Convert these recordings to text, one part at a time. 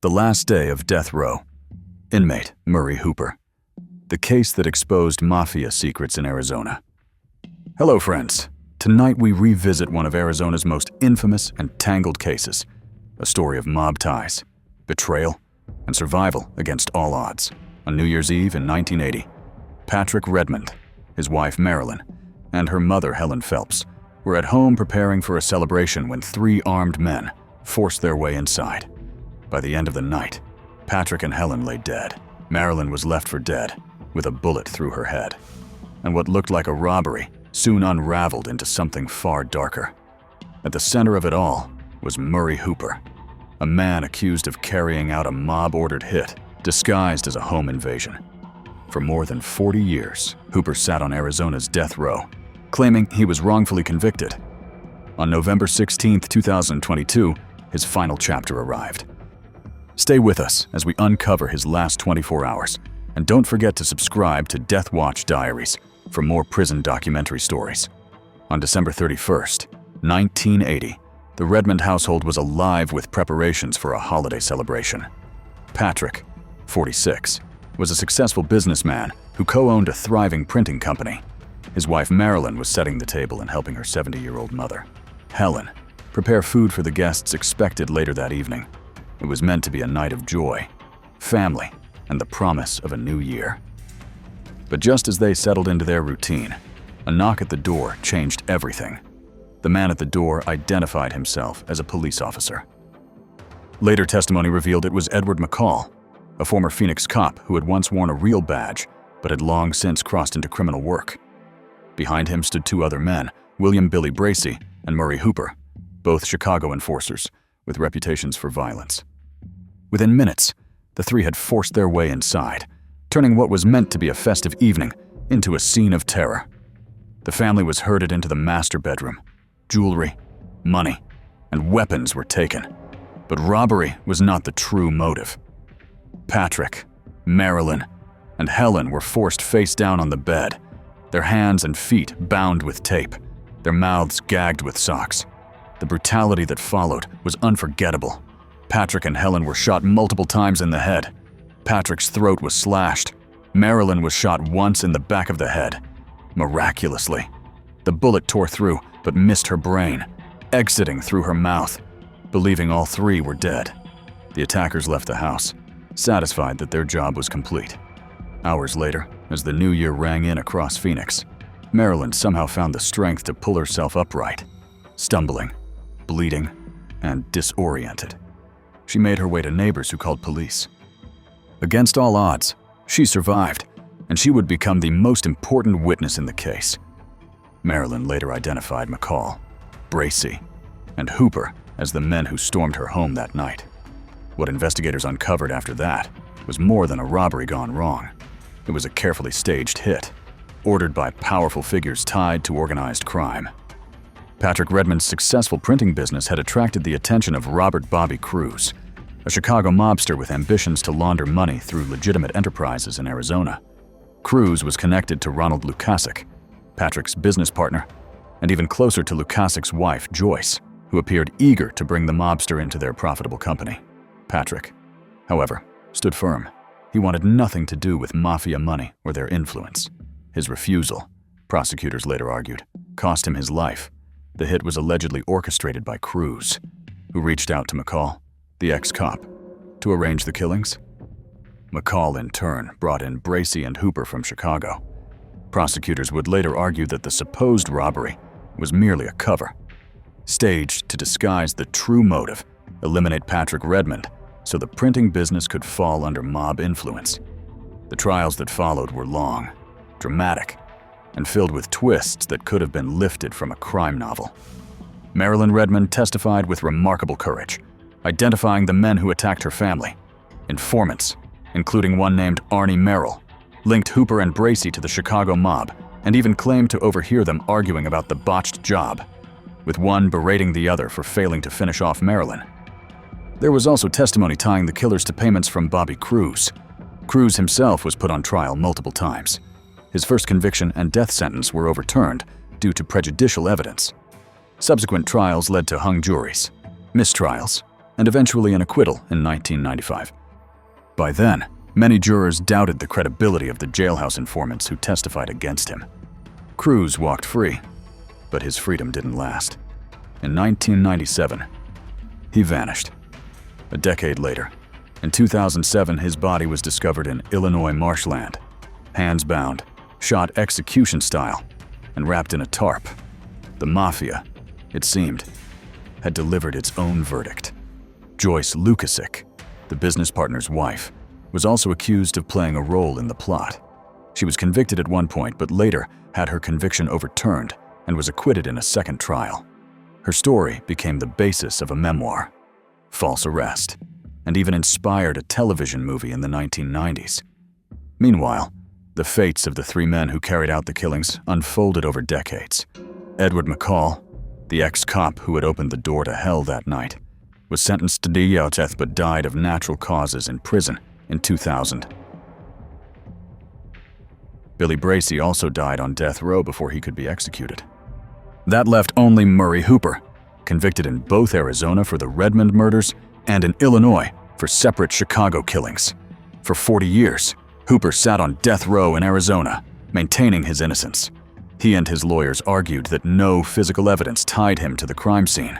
The last day of death row. Inmate Murray Hooper. The case that exposed Mafia secrets in Arizona. Hello, friends. Tonight we revisit one of Arizona's most infamous and tangled cases. A story of mob ties, betrayal, and survival against all odds. On New Year's Eve in 1980, Patrick Redmond, his wife Marilyn, and her mother Helen Phelps were at home preparing for a celebration when three armed men forced their way inside. By the end of the night, Patrick and Helen lay dead. Marilyn was left for dead, with a bullet through her head. And what looked like a robbery soon unraveled into something far darker. At the center of it all was Murray Hooper, a man accused of carrying out a mob-ordered hit disguised as a home invasion. For more than 40 years, Hooper sat on Arizona's death row, claiming he was wrongfully convicted. On November 16, 2022, his final chapter arrived. Stay with us as we uncover his last 24 hours, and don't forget to subscribe to Deathwatch Diaries for more prison documentary stories. On December 31st, 1980, the Redmond household was alive with preparations for a holiday celebration. Patrick, 46, was a successful businessman who co-owned a thriving printing company. His wife Marilyn was setting the table and helping her 70-year-old mother, Helen, prepare food for the guests expected later that evening. It was meant to be a night of joy, family, and the promise of a new year. But just as they settled into their routine, a knock at the door changed everything. The man at the door identified himself as a police officer. Later testimony revealed it was Edward McCall, a former Phoenix cop who had once worn a real badge but had long since crossed into criminal work. Behind him stood two other men, William "Billy" Bracey and Murray Hooper, both Chicago enforcers with reputations for violence. Within minutes, the three had forced their way inside, turning what was meant to be a festive evening into a scene of terror. The family was herded into the master bedroom. Jewelry, money, and weapons were taken. But robbery was not the true motive. Patrick, Marilyn, and Helen were forced face down on the bed, their hands and feet bound with tape, their mouths gagged with socks. The brutality that followed was unforgettable. Patrick and Helen were shot multiple times in the head. Patrick's throat was slashed. Marilyn was shot once in the back of the head. Miraculously, the bullet tore through but missed her brain, exiting through her mouth. Believing all three were dead, the attackers left the house, satisfied that their job was complete. Hours later, as the new year rang in across Phoenix, Marilyn somehow found the strength to pull herself upright, stumbling, bleeding, and disoriented. She made her way to neighbors who called police. Against all odds, she survived, and she would become the most important witness in the case. Marilyn later identified McCall, Bracey, and Hooper as the men who stormed her home that night. What investigators uncovered after that was more than a robbery gone wrong. It was a carefully staged hit, ordered by powerful figures tied to organized crime. Patrick Redmond's successful printing business had attracted the attention of Robert "Bobby" Cruz, a Chicago mobster with ambitions to launder money through legitimate enterprises in Arizona. Cruz was connected to Ronald Lukasik, Patrick's business partner, and even closer to Lukasik's wife, Joyce, who appeared eager to bring the mobster into their profitable company. Patrick, however, stood firm. He wanted nothing to do with Mafia money or their influence. His refusal, prosecutors later argued, cost him his life. The hit was allegedly orchestrated by Cruz, who reached out to McCall, the ex-cop, to arrange the killings. McCall, in turn, brought in Bracey and Hooper from Chicago. Prosecutors would later argue that the supposed robbery was merely a cover, staged to disguise the true motive, eliminate Patrick Redmond, so the printing business could fall under mob influence. The trials that followed were long, dramatic, and filled with twists that could have been lifted from a crime novel. Marilyn Redmond testified with remarkable courage, identifying the men who attacked her family. Informants, including one named Arnie Merrill, linked Hooper and Bracey to the Chicago mob and even claimed to overhear them arguing about the botched job, with one berating the other for failing to finish off Marilyn. There was also testimony tying the killers to payments from Bobby Cruz. Cruz himself was put on trial multiple times. His first conviction and death sentence were overturned due to prejudicial evidence. Subsequent trials led to hung juries, mistrials, and eventually an acquittal in 1995. By then, many jurors doubted the credibility of the jailhouse informants who testified against him. Cruz walked free, but his freedom didn't last. In 1997, he vanished. A decade later, in 2007, his body was discovered in Illinois marshland, hands bound, shot execution style, and wrapped in a tarp. The Mafia, it seemed, had delivered its own verdict. Joyce Lukasic, the business partner's wife, was also accused of playing a role in the plot. She was convicted at one point, but later had her conviction overturned and was acquitted in a second trial. Her story became the basis of a memoir, False Arrest, and even inspired a television movie in the 1990s. Meanwhile, the fates of the three men who carried out the killings unfolded over decades. Edward McCall, the ex-cop who had opened the door to hell that night, was sentenced to death but died of natural causes in prison in 2000. Billy Bracey also died on death row before he could be executed. That left only Murray Hooper, convicted in both Arizona for the Redmond murders and in Illinois for separate Chicago killings. For 40 years, Hooper sat on death row in Arizona, maintaining his innocence. He and his lawyers argued that no physical evidence tied him to the crime scene.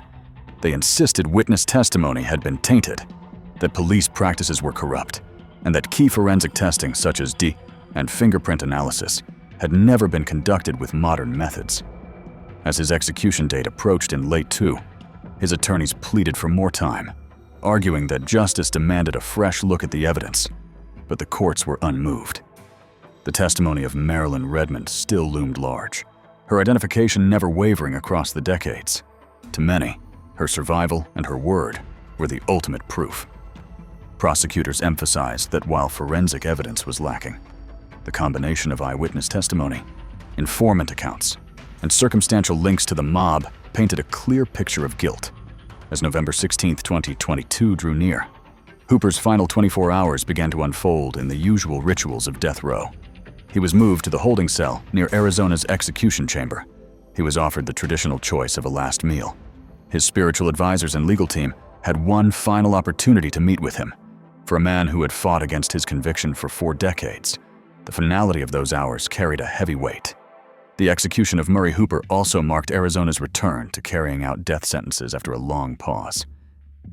They insisted witness testimony had been tainted, that police practices were corrupt, and that key forensic testing such as DNA and fingerprint analysis had never been conducted with modern methods. As his execution date approached in late 2002, his attorneys pleaded for more time, arguing that justice demanded a fresh look at the evidence, but the courts were unmoved. The testimony of Marilyn Redmond still loomed large, her identification never wavering across the decades. To many, her survival and her word were the ultimate proof. Prosecutors emphasized that while forensic evidence was lacking, the combination of eyewitness testimony, informant accounts, and circumstantial links to the mob painted a clear picture of guilt. As November 16, 2022 drew near, Hooper's final 24 hours began to unfold in the usual rituals of death row. He was moved to the holding cell near Arizona's execution chamber. He was offered the traditional choice of a last meal. His spiritual advisors and legal team had one final opportunity to meet with him. For a man who had fought against his conviction for 4 decades, the finality of those hours carried a heavy weight. The execution of Murray Hooper also marked Arizona's return to carrying out death sentences after a long pause.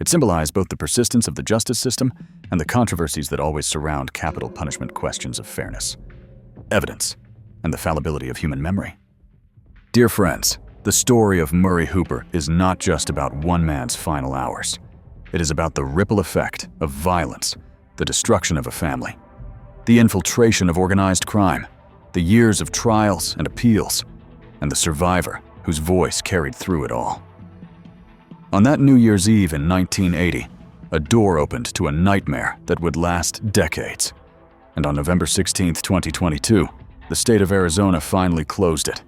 It symbolized both the persistence of the justice system and the controversies that always surround capital punishment questions of fairness, evidence, and the fallibility of human memory. Dear friends, the story of Murray Hooper is not just about one man's final hours. It is about the ripple effect of violence, the destruction of a family, the infiltration of organized crime, the years of trials and appeals, and the survivor whose voice carried through it all. On that New Year's Eve in 1980, a door opened to a nightmare that would last decades. And on November 16, 2022, the state of Arizona finally closed it.